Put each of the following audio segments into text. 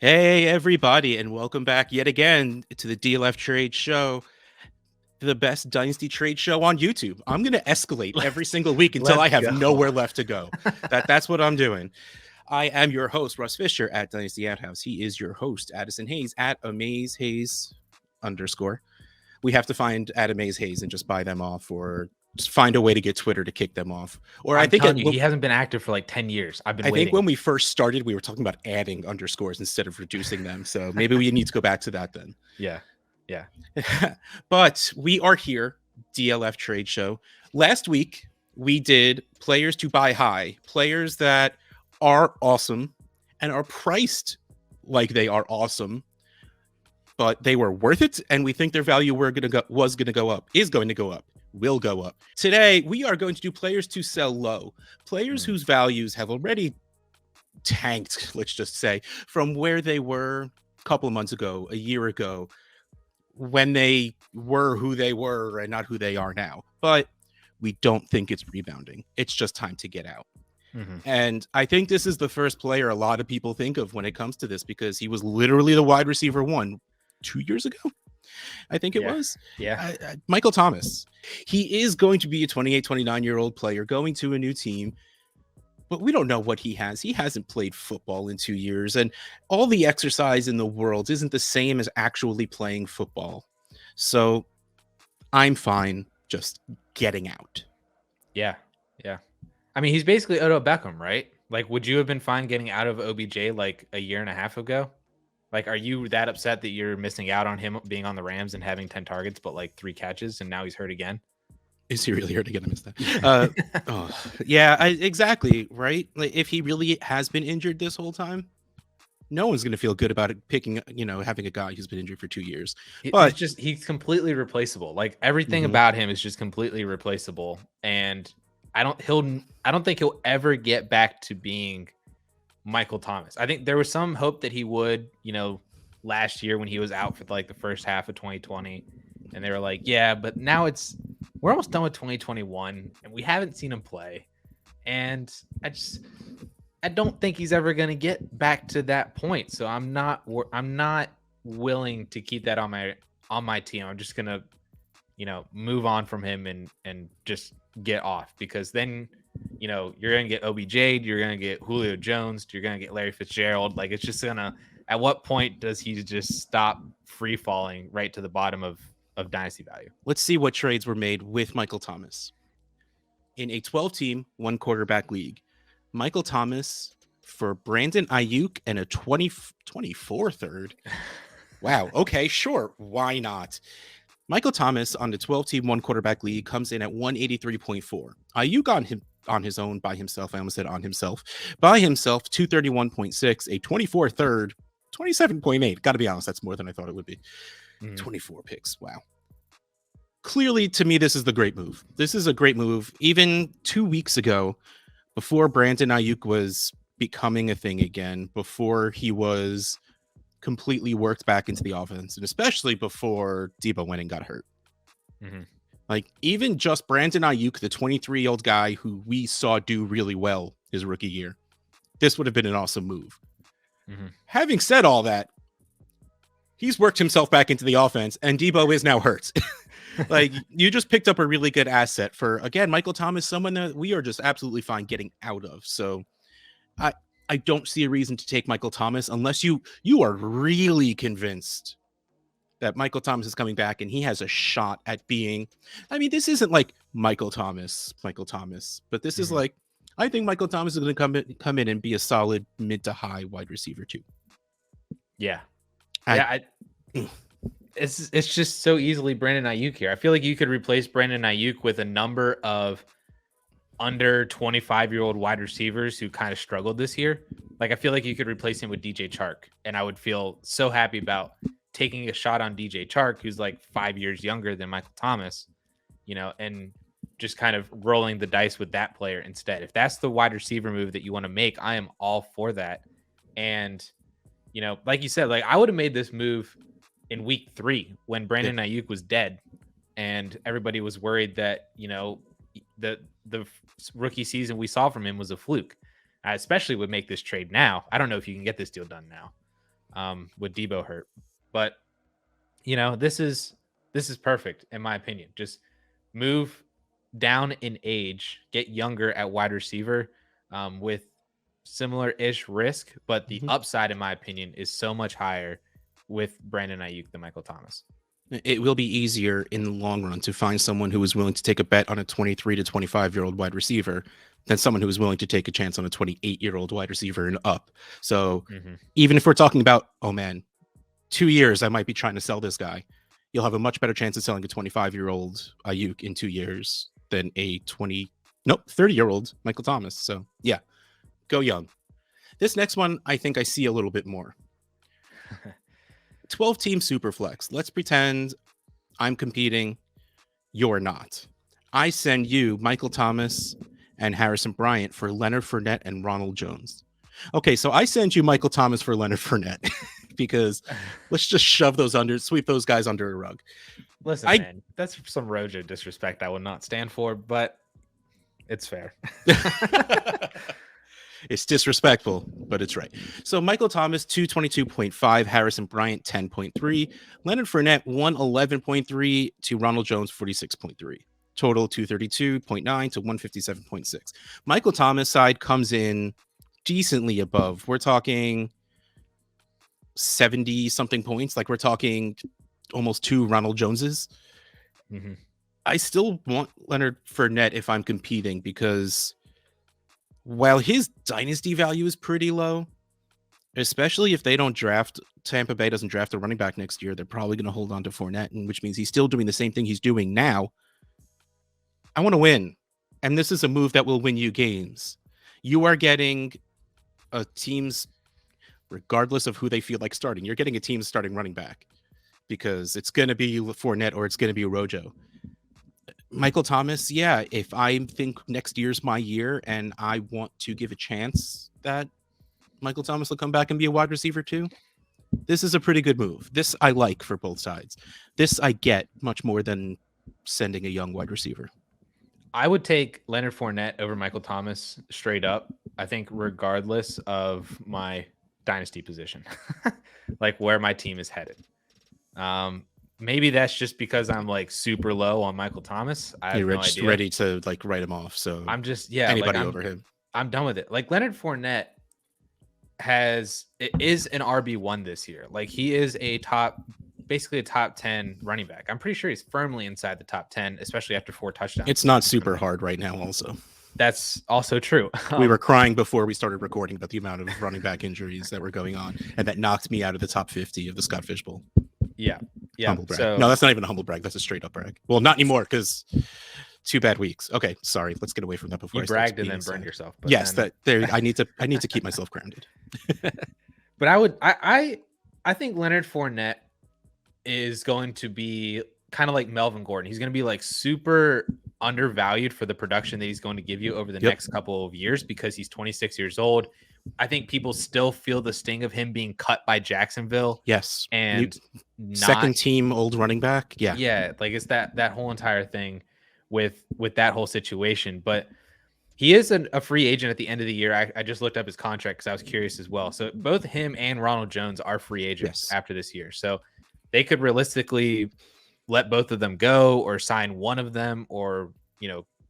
Hey, everybody, and welcome back yet again to the DLF Trade Show, the best Dynasty trade show on YouTube. I'm going to escalate every single week until I Let's have go. nowhere left to go. That's what I'm doing. I am your host, Russ Fisher at Dynasty Outhouse. He is your host, Addison Hayes at AmazeHayes _ We have to find at AmazeHayes and just buy them off, or just find a way to get Twitter to kick them off. Or I'm telling you, he hasn't been active for like 10 years. I've been I waiting. think when we first started, we were talking about adding underscores instead of reducing them. So maybe we need to go back to that then. Yeah. But we are here, DLF Trade Show. Last week, we did players to buy high, players that are awesome and are priced like they are awesome, but they were worth it, and we think their value is going to go up, will go up. Today, we are going to do players to sell low, players whose values have already tanked, let's just say, from where they were a couple of months ago, a year ago, when they were who they were and not who they are now. But we don't think it's rebounding. It's just time to get out. And I think this is the first player a lot of people think of when it comes to this, because he was literally the wide receiver 1 2 years ago. I think it was. Yeah. Michael Thomas. He is going to be a 28, 29-year-old player going to a new team, but we don't know what he has. He hasn't played football in 2 years, and all the exercise in the world isn't the same as actually playing football. So I'm fine just getting out. Yeah. I mean, he's basically Odell Beckham, right? Like, would you have been fine getting out of OBJ like a year and a half ago? Like, are you that upset that you're missing out on him being on the Rams and having 10 targets, but like 3 catches, and now he's hurt again? Is he really hurt again? I missed that. Yeah, exactly. Right. Like, if he really has been injured this whole time, no one's going to feel good about it picking, having a guy who's been injured for 2 years. But he's completely replaceable. Like, everything about him is just completely replaceable. And I don't think he'll ever get back to being Michael Thomas. I think there was some hope that he would, last year when he was out for like the first half of 2020, and they were like, yeah, but now we're almost done with 2021 and we haven't seen him play. And I don't think he's ever going to get back to that point. So I'm not willing to keep that on my team. I'm just going to, move on from him and just get off, because then, you're going to get OBJ, you're going to get Julio Jones, you're going to get Larry Fitzgerald. Like, it's just at what point does he just stop free falling right to the bottom of dynasty value? Let's see what trades were made with Michael Thomas. In a 12-team, 1 quarterback league, Michael Thomas for Brandon Ayuk and a 24 third. Wow. Okay, sure. Why not? Michael Thomas on the 12-team, 1 quarterback league comes in at 183.4. Ayuk on his own by himself. I almost said on himself. By himself, 231.6, a 24 third, 27.8. Got to be honest, that's more than I thought it would be. 24 picks. Wow. Clearly, to me, this is the great move. This is a great move. Even 2 weeks ago, before Brandon Ayuk was becoming a thing again, before he was completely worked back into the offense, and especially before Debo went and got hurt. Like, even just Brandon Ayuk, the 23-year-old guy who we saw do really well his rookie year, this would have been an awesome move. Having said all that, he's worked himself back into the offense, and Debo is now hurt. Like, you just picked up a really good asset for, again, Michael Thomas, someone that we are just absolutely fine getting out of. So I don't see a reason to take Michael Thomas unless you are really convinced that Michael Thomas is coming back and he has a shot at being, I mean, this isn't like Michael Thomas, but this is like, I think Michael Thomas is going to come in and be a solid mid to high wide receiver too. Yeah. It's just so easily Brandon Ayuk here. I feel like you could replace Brandon Ayuk with a number of under 25-year-old wide receivers who kind of struggled this year. Like, I feel like you could replace him with DJ Chark, and I would feel so happy about taking a shot on DJ Chark, who's like 5 years younger than Michael Thomas, and just kind of rolling the dice with that player instead. If that's the wide receiver move that you want to make, I am all for that. And, like you said, like, I would have made this move in week 3 when Brandon Ayuk was dead and everybody was worried that, the rookie season we saw from him was a fluke. I especially would make this trade now. I don't know if you can get this deal done now, with Debo hurt. But this is perfect in my opinion. Just move down in age, get younger at wide receiver, with similar-ish risk, but the upside, in my opinion, is so much higher with Brandon Ayuk than Michael Thomas. It will be easier in the long run to find someone who is willing to take a bet on a 23 to 25-year-old wide receiver than someone who is willing to take a chance on a 28-year-old wide receiver and up. So even if we're talking about, oh man, 2 years, I might be trying to sell this guy, you'll have a much better chance of selling a 25-year-old Ayuk in 2 years than a 30-year-old Michael Thomas. So yeah, go young. This next one, I think I see a little bit more. 12-team Superflex. Let's pretend I'm competing. You're not. I send you Michael Thomas and Harrison Bryant for Leonard Fournette and Ronald Jones. Okay, so I send you Michael Thomas for Leonard Fournette because let's just sweep those guys under a rug. Listen, man, that's some Rojo disrespect I would not stand for, but it's fair. It's disrespectful, but it's right. So Michael Thomas, 222.5, Harrison Bryant, 10.3, Leonard Fournette, 111.3 to Ronald Jones, 46.3. Total 232.9 to 157.6. Michael Thomas side comes in decently above. We're talking 70 something points. Like we're talking almost 2 Ronald Joneses. I still want Leonard Fournette if I'm competing because while his dynasty value is pretty low, especially if Tampa Bay doesn't draft a running back next year, they're probably going to hold on to Fournette, which means he's still doing the same thing he's doing now. I want to win, and this is a move that will win you games. You are getting a team's, regardless of who they feel like starting, you're getting a team starting running back because it's going to be Fournette or it's going to be Rojo. Michael Thomas, yeah, if I think next year's my year and I want to give a chance that Michael Thomas will come back and be a wide receiver too, this is a pretty good move. This I like for both sides. This I get much more than sending a young wide receiver. I would take Leonard Fournette over Michael Thomas straight up, I think, regardless of my dynasty position, like where my team is headed. Maybe that's just because I'm like super low on Michael Thomas. You're just ready to like write him off. So I'm just anybody over him. I'm done with it. Like Leonard Fournette is an RB1 this year. Like he is basically a top 10 running back. I'm pretty sure he's firmly inside the top 10, especially after 4 touchdowns. It's not super hard right now. Also, that's also true. We were crying before we started recording about the amount of running back injuries that were going on, and that knocked me out of the top 50 of the Scott Fish Bowl. Yeah. Humble brag. No, that's not even a humble brag. That's a straight up brag. Well, not anymore because 2 bad weeks. Okay, sorry. Let's get away from that before you bragged and then burned yourself. But yes, I need to keep myself grounded. But I think Leonard Fournette is going to be kind of like Melvin Gordon. He's going to be like super undervalued for the production that he's going to give you over the next couple of years because he's 26 years old. I think people still feel the sting of him being cut by Jacksonville. Yes. And second team old running back. Yeah. Yeah. Like it's that whole entire thing with that whole situation. But he is a free agent at the end of the year. I just looked up his contract because I was curious as well. So both him and Ronald Jones are free agents after this year. So they could realistically let both of them go or sign one of them or,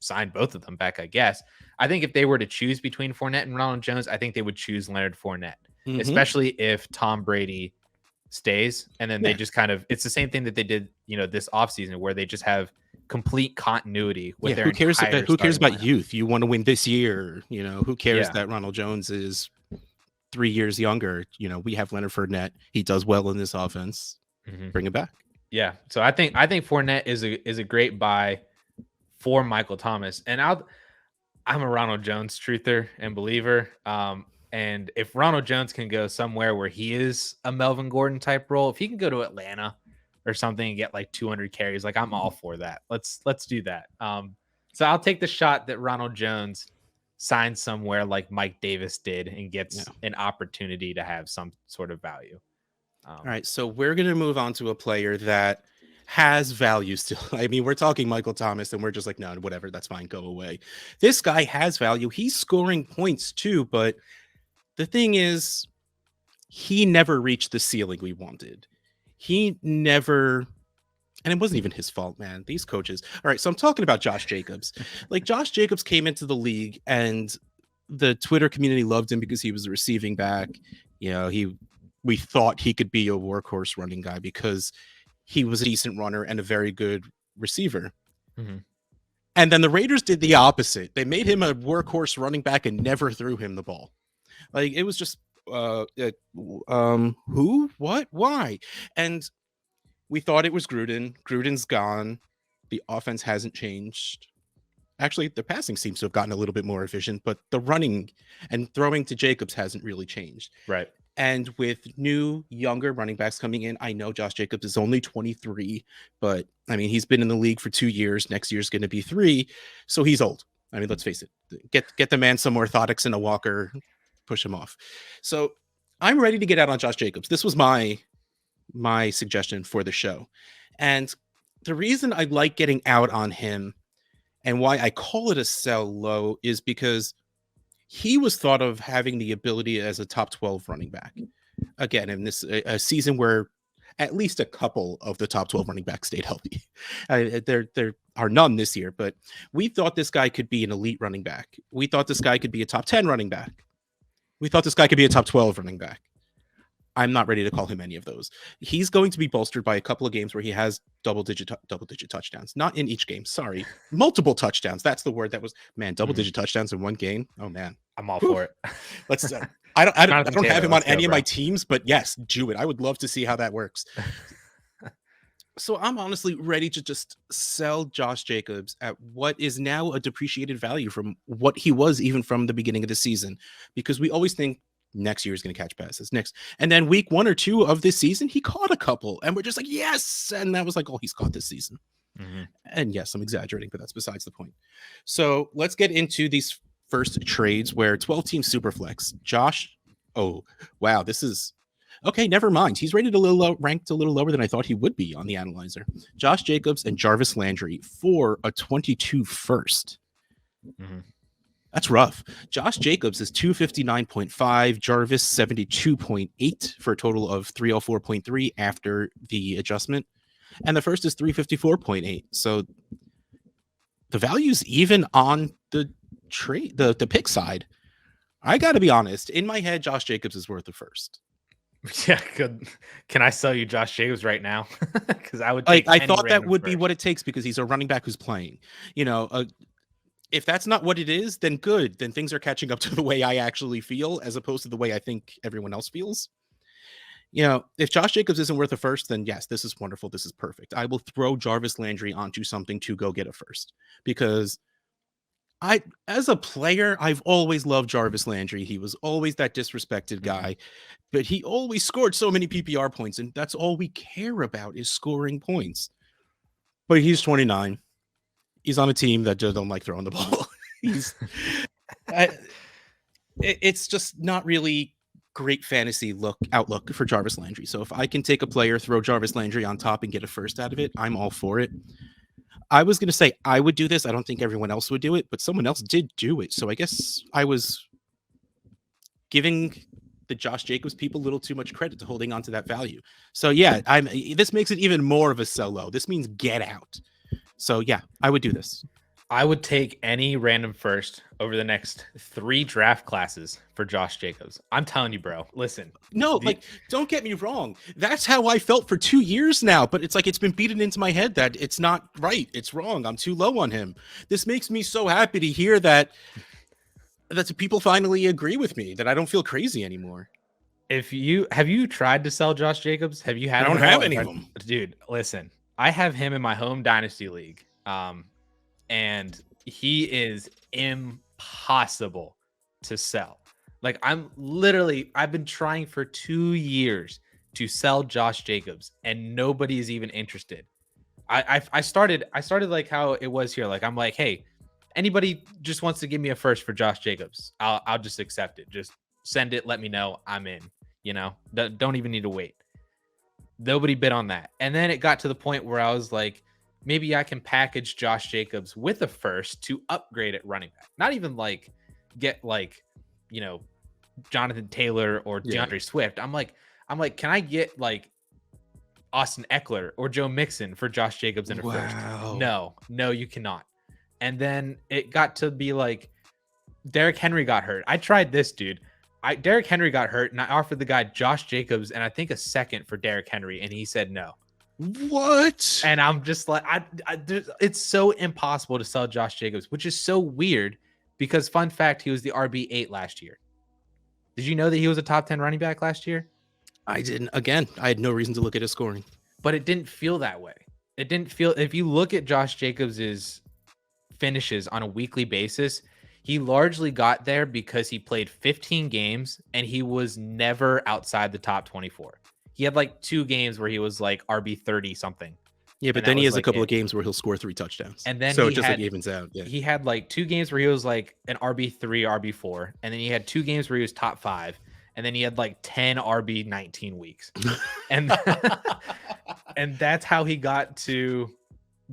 sign both of them back, I guess. I think if they were to choose between Fournette and Ronald Jones, I think they would choose Leonard Fournette, especially if Tom Brady stays. And then they just it's the same thing that they did, this offseason where they just have complete continuity with their who cares about lineup. youth? You want to win this year. Who cares that Ronald Jones is 3 years younger? We have Leonard Fournette. He does well in this offense. Bring him back. Yeah. So I think Fournette is a great buy for Michael Thomas. And I'm a Ronald Jones truther and believer. And if Ronald Jones can go somewhere where he is a Melvin Gordon type role, if he can go to Atlanta or something and get like 200 carries, like I'm all for that. Let's do that. So I'll take the shot that Ronald Jones signs somewhere like Mike Davis did and gets an opportunity to have some sort of value. All right. So we're going to move on to a player that has value still. I mean, we're talking Michael Thomas and we're just like, no, whatever, that's fine, go away. This guy has value. He's scoring points too, but the thing is, he never reached the ceiling we wanted. He never, and it wasn't even his fault, man. These coaches. All right, so I'm talking about Josh Jacobs. Like, Josh Jacobs came into the league and the Twitter community loved him because he was a receiving back. You know, we thought he could be a workhorse running guy because he was a decent runner and a very good receiver. Mm-hmm. And then the Raiders did the opposite. They made him a workhorse running back and never threw him the ball. Like, it was just who, what, why? And we thought it was Gruden. Gruden's gone. The offense hasn't changed. Actually, the passing seems to have gotten a little bit more efficient, but the running and throwing to Jacobs hasn't really changed. Right. And with new, younger running backs coming in, I know Josh Jacobs is only 23, but I mean, he's been in the league for 2 years. Next year's going to be 3. So he's old. I mean, let's face it. Get the man some orthotics and a walker, push him off. So I'm ready to get out on Josh Jacobs. This was my suggestion for the show. And the reason I like getting out on him and why I call it a sell low is because he was thought of having the ability as a top 12 running back. Again, in this a season where at least a couple of the top 12 running backs stayed healthy. There are none this year, but we thought this guy could be an elite running back. We thought this guy could be a top 10 running back. We thought this guy could be a top 12 running back. I'm not ready to call him any of those. He's going to be bolstered by a couple of games where he has double-digit touchdowns. Not in each game. Sorry. Multiple touchdowns. That's the word that was, man, double-digit touchdowns in one game. Oh, man. I'm all for it. Let's I don't have him on any of my teams, but yes, do it. I would love to see how that works. So I'm honestly ready to just sell Josh Jacobs at what is now a depreciated value from what he was even from the beginning of the season, because we always think next year is going to catch passes next. And then week 1 or 2 of this season, he caught a couple and we're just like, yes. And that was like, oh, he's caught this season. Mm-hmm. And yes, I'm exaggerating, but that's besides the point. So let's get into these first trades where 12 team superflex. Josh. Oh, wow. This is okay. Never mind. He's rated a little low, ranked a little lower than I thought he would be on the analyzer. Josh Jacobs and Jarvis Landry for a 22 first. Mm-hmm. That's rough. Josh Jacobs is 259.5, Jarvis 72.8 for a total of 304.3 after the adjustment. And the first is 354.8. So the value's even on the trade, the pick side. I got to be honest. In my head, Josh Jacobs is worth the first. Yeah, good. Can I sell you Josh Jacobs right now? Because I would. I thought that would be what it takes because he's a running back who's playing. You know, if that's not what it is, then good. Then things are catching up to the way I actually feel as opposed to the way I think everyone else feels. You know, if Josh Jacobs isn't worth a first, then yes, this is wonderful. This is perfect. I will throw Jarvis Landry onto something to go get a first because as a player, I've always loved Jarvis Landry. He was always that disrespected guy, but he always scored so many PPR points, and that's all we care about is scoring points. But he's 29. He's on a team that just don't like throwing the ball. It's just not really great fantasy outlook for Jarvis Landry. So if I can take a player, throw Jarvis Landry on top and get a first out of it, I'm all for it. I was going to say I would do this. I don't think everyone else would do it, but someone else did do it. So I guess I was giving the Josh Jacobs people a little too much credit to holding on to that value. So yeah, this makes it even more of a sell low. This means get out. So yeah, I would do this. I would take any random first over the next 3 draft classes for Josh Jacobs. I'm telling you, bro. Listen. No, don't get me wrong. That's how I felt for 2 years now, but it's like it's been beaten into my head that it's not right. It's wrong. I'm too low on him. This makes me so happy to hear that people finally agree with me, that I don't feel crazy anymore. Have you tried to sell Josh Jacobs? Have you had? I don't have any of them. Dude, listen. I have him in my home Dynasty league. And he is impossible to sell. Like I've been trying for 2 years to sell Josh Jacobs and nobody is even interested. I started like how it was here. Like I'm like, hey, anybody just wants to give me a first for Josh Jacobs, I'll just accept it. Just send it. Let me know I'm in, you know, don't even need to wait. Nobody bid on that. And then it got to the point where I was like, maybe I can package Josh Jacobs with a first to upgrade at running back. Not even like get like, you know, Jonathan Taylor or DeAndre Swift. I'm like, can I get like Austin Eckler or Joe Mixon for Josh Jacobs in a first? No, you cannot. And then it got to be like Derrick Henry got hurt. I tried this, dude. Derrick Henry got hurt, and I offered the guy Josh Jacobs and I think a second for Derrick Henry, and he said no. What? And I'm just like, it's so impossible to sell Josh Jacobs, which is so weird because, fun fact, he was the RB8 last year. Did you know that he was a top 10 running back last year? I didn't. Again, I had no reason to look at his scoring. But it didn't feel that way. It didn't feel, if you look at Josh Jacobs's finishes on a weekly basis, he largely got there because he played 15 games and he was never outside the top 24. He had like 2 games where he was like RB 30 something. Yeah, but then he has a couple of games where he'll score 3 touchdowns. And then so it just like evens out. Yeah. He had like 2 games where he was like an RB3, RB4, and then he had 2 games where he was top 5, and then he had like 10 RB 19 weeks. And and that's how he got to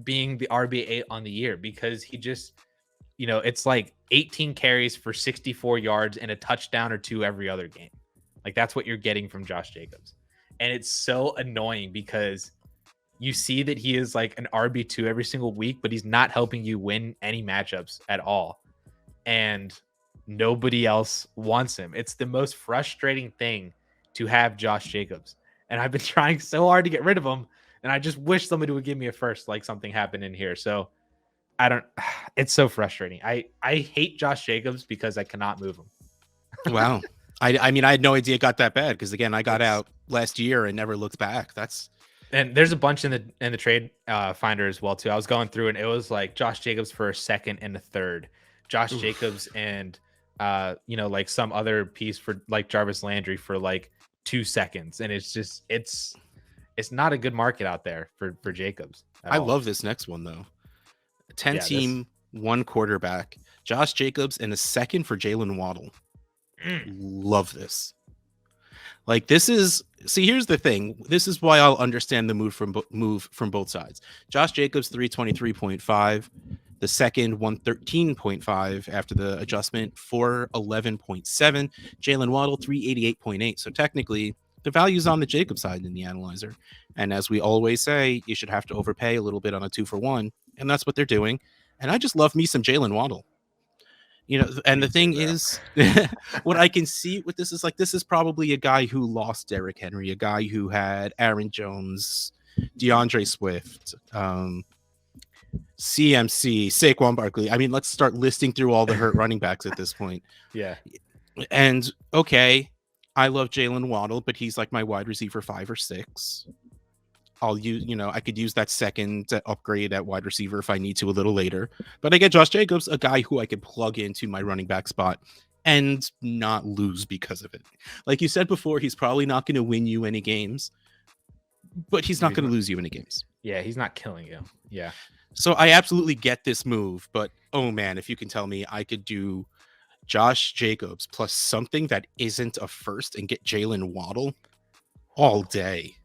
being the RB8 on the year, because he just, you know, it's like 18 carries for 64 yards and a touchdown or 2 every other game. Like that's what you're getting from Josh Jacobs. And it's so annoying because you see that he is like an RB2 every single week, but he's not helping you win any matchups at all. And nobody else wants him. It's the most frustrating thing to have Josh Jacobs. And I've been trying so hard to get rid of him. And I just wish somebody would give me a first, like something happened in here. So it's so frustrating. I hate Josh Jacobs because I cannot move him. Wow. I mean, I had no idea it got that bad because, again, I got out last year and never looked back. And there's a bunch in the trade finder as well too. I was going through and it was like Josh Jacobs for a second and a third, Josh Jacobs and like some other piece for like Jarvis Landry for like 2 seconds, and it's just it's not a good market out there for Jacobs. I love this next one though. 10 team, 1 quarterback, Josh Jacobs, and a second for Jalen Waddle. Love this. Like this is, see, here's the thing. This is why I'll understand the move from both sides. Josh Jacobs 323.5, the second 113.5 after the adjustment, 411.7. Jalen Waddle 388.8. So technically, the value's on the Jacobs side in the analyzer. And as we always say, you should have to overpay a little bit on a 2-for-1, and that's what they're doing. And I just love me some Jalen Waddle. You know, and the thing is, what I can see with this is like, this is probably a guy who lost Derrick Henry, a guy who had Aaron Jones, DeAndre Swift, CMC, Saquon Barkley. I mean, let's start listing through all the hurt running backs at this point. Yeah. And okay, I love Jalen Waddle, but he's like my wide receiver 5 or 6. I'll use, I could use that second upgrade at wide receiver if I need to a little later. But I get Josh Jacobs, a guy who I could plug into my running back spot and not lose because of it. Like you said before, he's probably not going to win you any games, but he's not going to lose you any games. Yeah, he's not killing you. Yeah. So I absolutely get this move, but oh man, if you can tell me I could do Josh Jacobs plus something that isn't a first and get Jalen Waddle all day.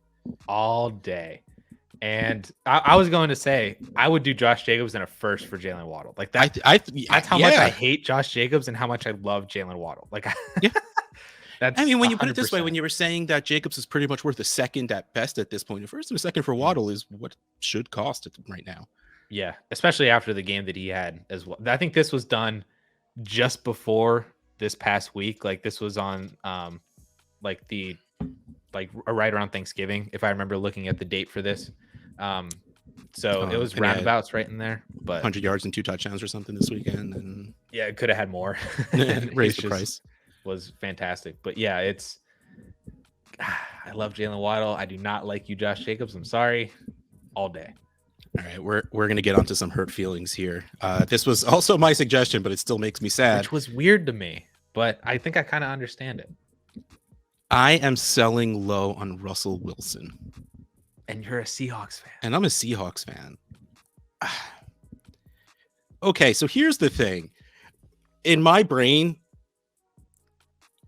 And I was going to say I would do Josh Jacobs and a first for Jalen Waddle. Like that. That's how much I hate Josh Jacobs and how much I love Jalen Waddle. Like, yeah. That's. I mean, when you put it this way, when you were saying that Jacobs is pretty much worth a second at best at this point, a first and a second for Waddle is what should cost it right now. Yeah, especially after the game that he had as well. I think this was done just before this past week. Like this was on right around Thanksgiving, if I remember looking at the date for this. So it was roundabouts right in there, but 100 yards and 2 touchdowns or something this weekend. And yeah, it could have had more. Raised the price. Was fantastic. But yeah, I love Jalen Waddle. I do not like you, Josh Jacobs. I'm sorry. All day. All right, we're going to get onto some hurt feelings here. This was also my suggestion, but it still makes me sad. Which was weird to me, but I think I kind of understand it. I am selling low on Russell Wilson. And you're a Seahawks fan. And I'm a Seahawks fan. Okay, so here's the thing. In my brain,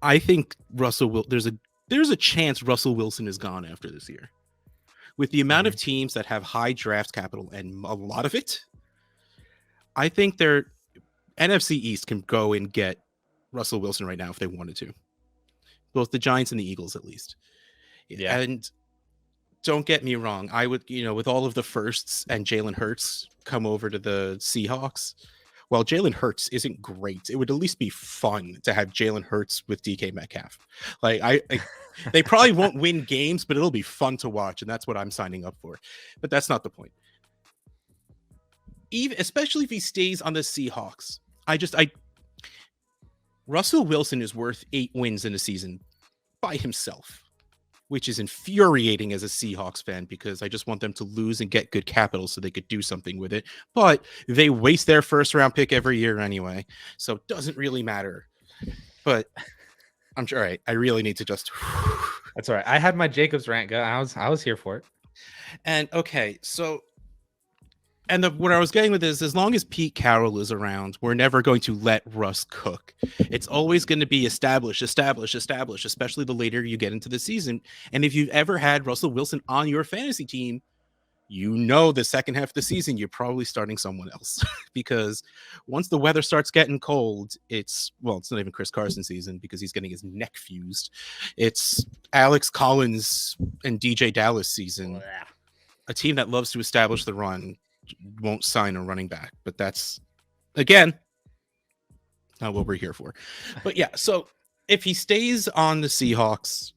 I think there's a chance Russell Wilson is gone after this year. With the amount of teams that have high draft capital, and a lot of it, I think their NFC East can go and get Russell Wilson right now if they wanted to. both the Giants and the Eagles at least. Yeah. And don't get me wrong, I would, with all of the firsts and Jalen Hurts come over to the Seahawks. Well, Jalen Hurts isn't great. It would at least be fun to have Jalen Hurts with DK Metcalf. Like they probably won't win games, but it'll be fun to watch, and that's what I'm signing up for. But that's not the point. Especially if he stays on the Seahawks, Russell Wilson is worth 8 wins in a season by himself, which is infuriating as a Seahawks fan because I just want them to lose and get good capital so they could do something with it. But they waste their first round pick every year anyway, so it doesn't really matter. But I'm sure, all right, I really need to just... That's all right. I had my Jacobs rant go. I was here for it. And okay, so... And what I was getting with is, as long as Pete Carroll is around, we're never going to let Russ cook. It's always going to be established, especially the later you get into the season. And if you've ever had Russell Wilson on your fantasy team, the second half of the season, you're probably starting someone else. Because once the weather starts getting cold, it's not even Chris Carson season because he's getting his neck fused. It's Alex Collins and DJ Dallas season. A team that loves to establish the run won't sign a running back, but that's, again, not what we're here for. But yeah, so if he stays on the Seahawks,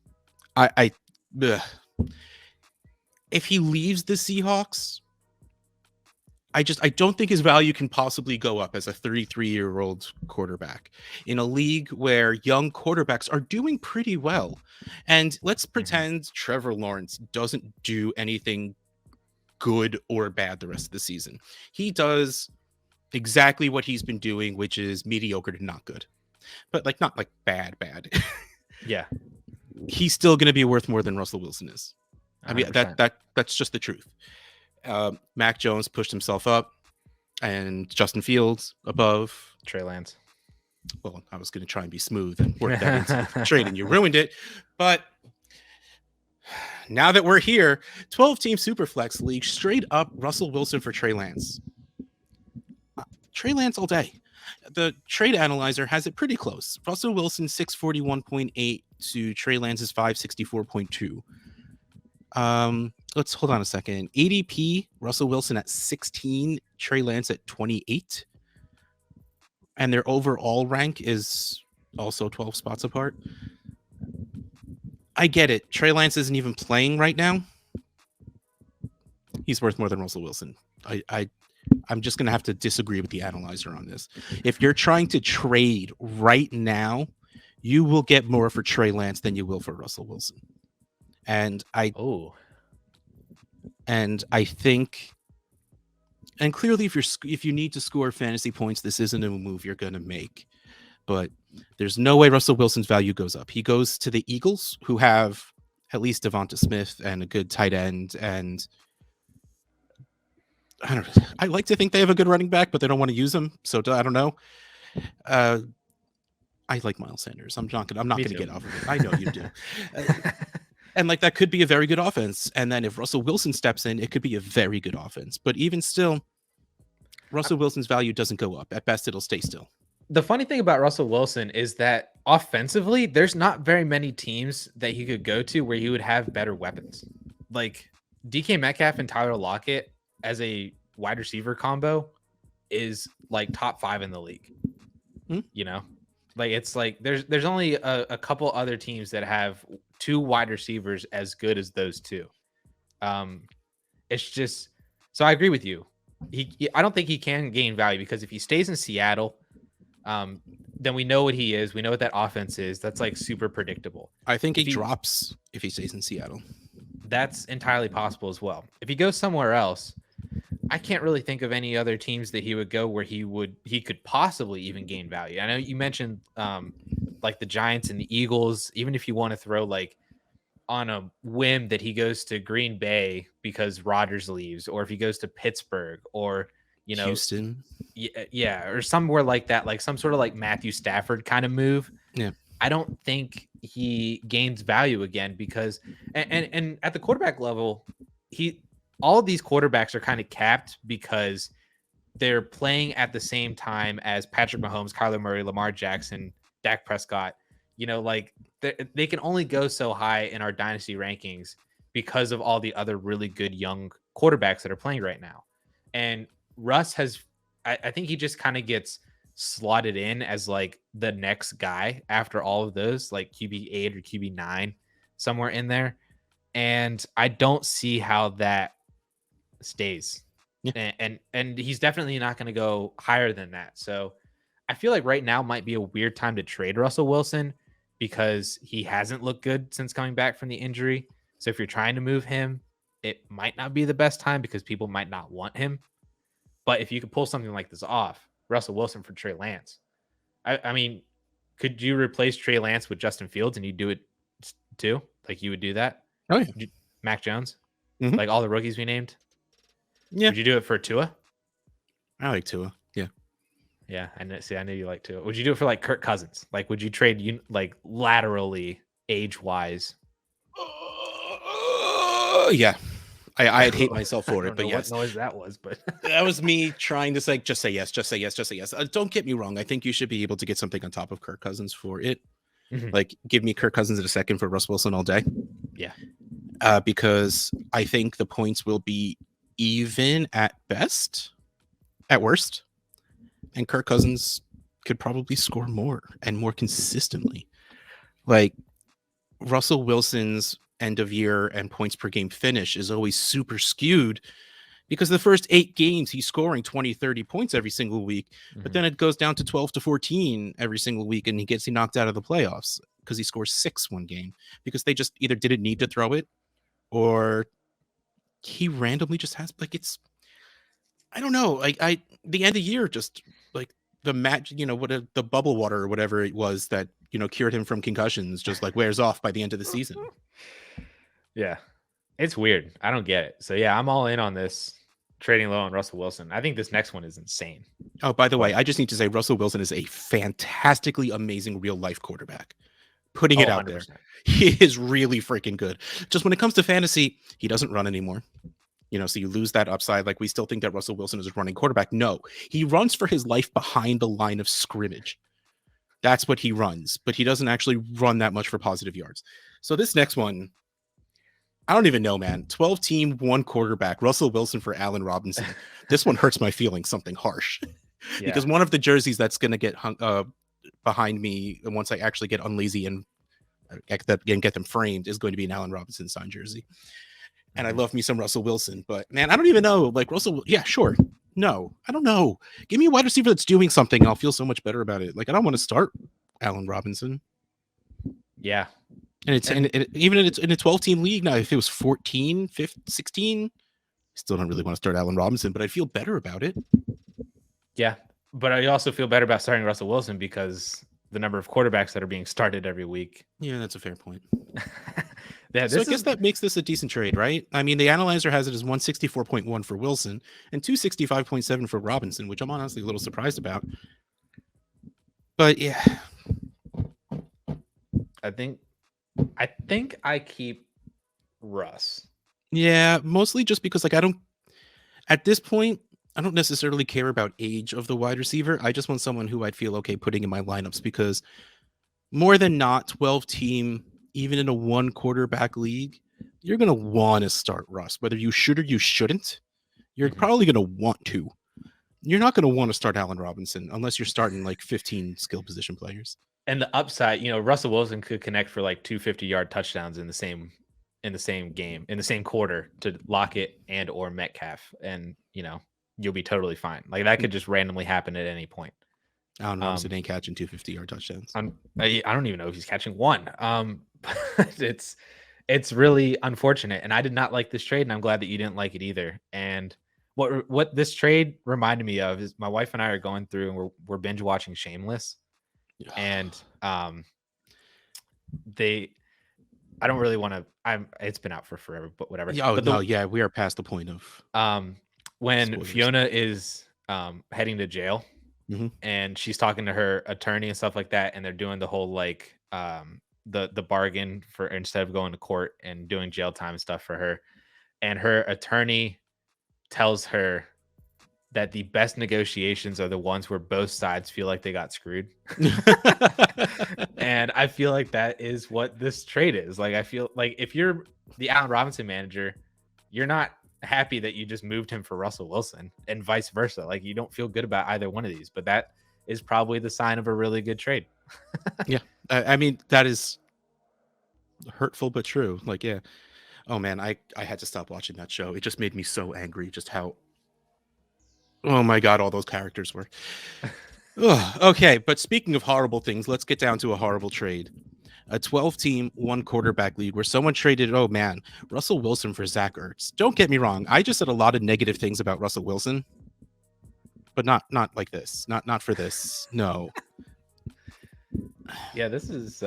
if he leaves the Seahawks, I don't think his value can possibly go up as a 33-year-old quarterback in a league where young quarterbacks are doing pretty well. And let's pretend Trevor Lawrence doesn't do anything good or bad the rest of the season. He does exactly what he's been doing, which is mediocre to not good, but not bad. Yeah, he's still going to be worth more than Russell Wilson is. 100%. I mean, that's just the truth. Mac Jones pushed himself up, and Justin Fields above Trey Lance. Well, I was going to try and be smooth and work that into the trade, and you ruined it. But now that we're here, 12-team Superflex League, straight up Russell Wilson for Trey Lance. Trey Lance all day. The trade analyzer has it pretty close. Russell Wilson 641.8 to Trey Lance's 564.2. Let's hold on a second. ADP, Russell Wilson at 16, Trey Lance at 28. And their overall rank is also 12 spots apart. I get it. Trey Lance isn't even playing right now. He's worth more than Russell Wilson. I'm just going to have to disagree with the analyzer on this. If you're trying to trade right now, you will get more for Trey Lance than you will for Russell Wilson. And I think, and clearly if you need to score fantasy points, this isn't a move you're going to make. But there's no way Russell Wilson's value goes up. He goes to the Eagles, who have at least Devonta Smith and a good tight end. And I don't know. I like to think they have a good running back, but they don't want to use him. So I don't know. I like Miles Sanders. I'm not going to get off of it. I know you do. And that could be a very good offense. And then if Russell Wilson steps in, it could be a very good offense. But even still, Russell Wilson's value doesn't go up. At best, it'll stay still. The funny thing about Russell Wilson is that offensively, there's not very many teams that he could go to where he would have better weapons. Like DK Metcalf and Tyler Lockett as a wide receiver combo is top 5 in the league. It's there's only a couple other teams that have 2 wide receivers as good as those 2. It's just, so I agree with you. I don't think he can gain value because if he stays in Seattle, then we know what he is. We know what that offense is. That's super predictable. I think he drops if he stays in Seattle. That's entirely possible as well. If he goes somewhere else, I can't really think of any other teams that he would go where he could possibly even gain value. I know you mentioned the Giants and the Eagles. Even if you want to throw on a whim that he goes to Green Bay because Rodgers leaves, or if he goes to Pittsburgh or Houston, yeah, or somewhere like that, some sort of Matthew Stafford kind of move. Yeah, I don't think he gains value again because, and at the quarterback level, all of these quarterbacks are kind of capped because they're playing at the same time as Patrick Mahomes, Kyler Murray, Lamar Jackson, Dak Prescott, You know, like they can only go so high in our dynasty rankings because of all the other really good young quarterbacks that are playing right now. And Russ has, I think he just kind of gets slotted in as like the next guy after all of those, like QB8 or QB9, somewhere in there. And I don't see how that stays. Yeah. And he's definitely not going to go higher than that. So I feel like right now might be a weird time to trade Russell Wilson because he hasn't looked good since coming back from the injury. So if you're trying to move him, it might not be the best time because people might not want him. But if you could pull something like this off, Russell Wilson for Trey Lance, I mean, could you replace Trey Lance with Justin Fields and you do it too? Like you would do that? Oh yeah. Mac Jones, Mhm. like all the rookies we named. Yeah. Would you do it for Tua? I like Tua. Yeah. Yeah, I know. See, I knew you like Tua. Would you do it for like Kirk Cousins? Like, would you trade you like laterally, age wise? Yeah. I'd hate myself for I it, don't but know yes. what noise that was, but That was me trying to say, just say yes, just say yes, just say yes. Don't get me wrong. I think you should be able to get something on top of Kirk Cousins for it. Like, give me Kirk Cousins in a second for Russ Wilson all day. Yeah. Because I think the points will be even at best, at worst. And Kirk Cousins could probably score more and more consistently. Like, Russell Wilson's end of year and points per game finish is always super skewed because the first 8 games he's scoring 20, 30 points every single week, but then it goes down to 12 to 14 every single week and he gets knocked out of the playoffs because he scores 6 one game because they just either didn't need to throw it or he randomly just has like it's I don't know, like the end of the year just like the match, what the bubble water or whatever it was that cured him from concussions just like wears off by the end of the season. Yeah. It's weird. I don't get it. So yeah, I'm all in on this trading low on Russell Wilson. I think this next one is insane. Oh, by the way, I just need to say Russell Wilson is a fantastically amazing real life quarterback. Putting it out 100%. There. He is really freaking good. Just when it comes to fantasy, he doesn't run anymore. So you lose that upside. Like we still think that Russell Wilson is a running quarterback. No, he runs for his life behind the line of scrimmage. That's what he runs, but he doesn't actually run that much for positive yards. So this next one, I don't even know, man. 12 team, 1 quarterback, Russell Wilson for Allen Robinson. This one hurts my feelings something harsh. Yeah. Because one of the jerseys that's going to get hung behind me once I actually get unlazy and get them framed is going to be an Allen Robinson signed jersey. And I love me some Russell Wilson, but man, I don't even know. Like Russell, yeah, sure. No, I don't know. Give me a wide receiver that's doing something. I'll feel so much better about it. Like I don't want to start Allen Robinson. Yeah. And it's even in a 12-team league now. If it was 14, 15, 16, I still don't really want to start Allen Robinson, but I feel better about it. Yeah, but I also feel better about starting Russell Wilson because the number of quarterbacks that are being started every week. Yeah, that's a fair point. Yeah, so I guess that makes this a decent trade, right? I mean, the analyzer has it as 164.1 for Wilson and 265.7 for Robinson, which I'm honestly a little surprised about. But yeah, I think I keep Russ. Yeah, mostly just because at this point, I don't necessarily care about age of the wide receiver. I just want someone who I'd feel okay putting in my lineups because more than not, 12 team, even in a 1 quarterback league, you're going to want to start Russ, whether you should or you shouldn't. You're probably going to want to. You're not going to want to start Allen Robinson unless you're starting like 15 skill position players. And the upside, Russell Wilson could connect for like 2 50-yard touchdowns in the same game, in the same quarter to Lockett and or Metcalf. And, you'll be totally fine. Like that could just randomly happen at any point. Allen Robinson ain't catching 2 50-yard touchdowns. I don't even know if he's catching one. It's really unfortunate. And I did not like this trade. And I'm glad that you didn't like it either. And what this trade reminded me of is my wife and I are going through and we're binge watching Shameless. And I don't really want to. It's been out for forever, but whatever. Yeah, we are past the point of when spoilers. Fiona is heading to jail, and she's talking to her attorney and stuff like that, and they're doing the whole like the bargain for instead of going to court and doing jail time and stuff for her, and her attorney tells her that the best negotiations are the ones where both sides feel like they got screwed. And I feel like that is what this trade is. Like, I feel like if you're the Allen Robinson manager, you're not happy that you just moved him for Russell Wilson, and vice versa. Like, you don't feel good about either one of these, but that is probably the sign of a really good trade. Yeah. I mean, that is hurtful but true. Like, yeah. Oh man, I had to stop watching that show. It just made me so angry just how, oh my god, all those characters were. Ugh, okay, but speaking of horrible things, let's get down to a horrible trade. A 12-team, one quarterback league where someone traded, oh man, Russell Wilson for Zach Ertz. Don't get me wrong, I just said a lot of negative things about Russell Wilson, but not like this. Not for this. No. Yeah, this is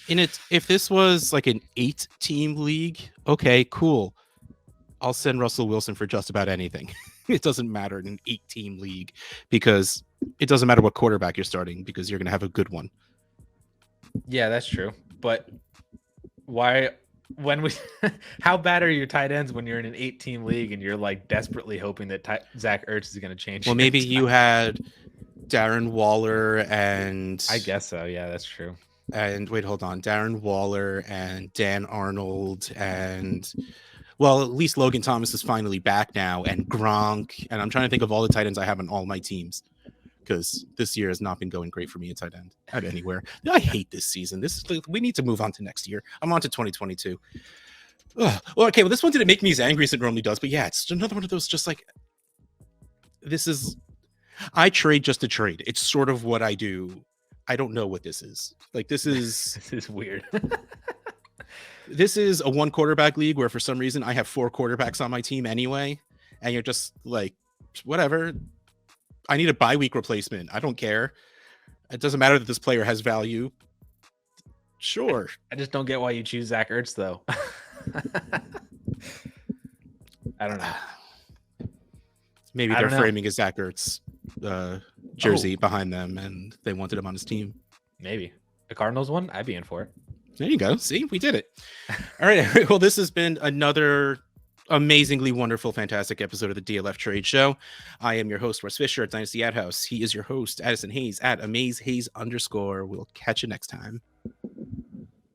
if this was like an 8-team league, okay, cool. I'll send Russell Wilson for just about anything. It doesn't matter in an 8-team league because it doesn't matter what quarterback you're starting because you're going to have a good one. Yeah, that's true. But why, when we, how bad are your tight ends when you're in an 8-team league and you're like desperately hoping that Zach Ertz is going to change? Well, maybe you had Darren Waller and I guess so. Yeah, that's true. And wait, hold on. Darren Waller and Dan Arnold and, well, at least Logan Thomas is finally back now, and Gronk. And I'm trying to think of all the tight ends I have on all my teams because this year has not been going great for me at tight end at anywhere. I hate this season. We need to move on to next year. I'm on to 2022. Ugh. Well, okay. Well, this one didn't make me as angry as it normally does, but yeah, it's another one of those just like, I trade just to trade. It's sort of what I do. I don't know what this is. Like, this is weird. This is a 1 quarterback league where for some reason I have 4 quarterbacks on my team anyway. And you're just like, whatever. I need a bye week replacement. I don't care. It doesn't matter that this player has value. Sure. I just don't get why you choose Zach Ertz, though. I don't know. Maybe they're framing a Zach Ertz jersey behind them and they wanted him on his team. Maybe. The Cardinals one? I'd be in for it. There you go. See, we did it. All right. Well, this has been another amazingly wonderful, fantastic episode of the DLF Trade Show. I am your host, Russ Fisher at Dynasty Ad House. He is your host, Addison Hayes at AmazeHayes_. We'll catch you next time.